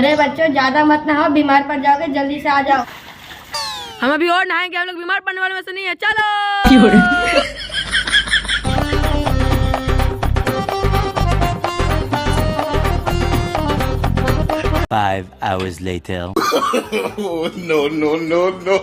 अरे बच्चों ज्यादा मत नहाओ, बीमार पड़ जाओगे, जल्दी से आ जाओ। हम अभी और नहाएंगे, हम लोग बीमार पड़ने वाले में से नहीं है। चलो। 5 hours later. Oh, no, no, no, no.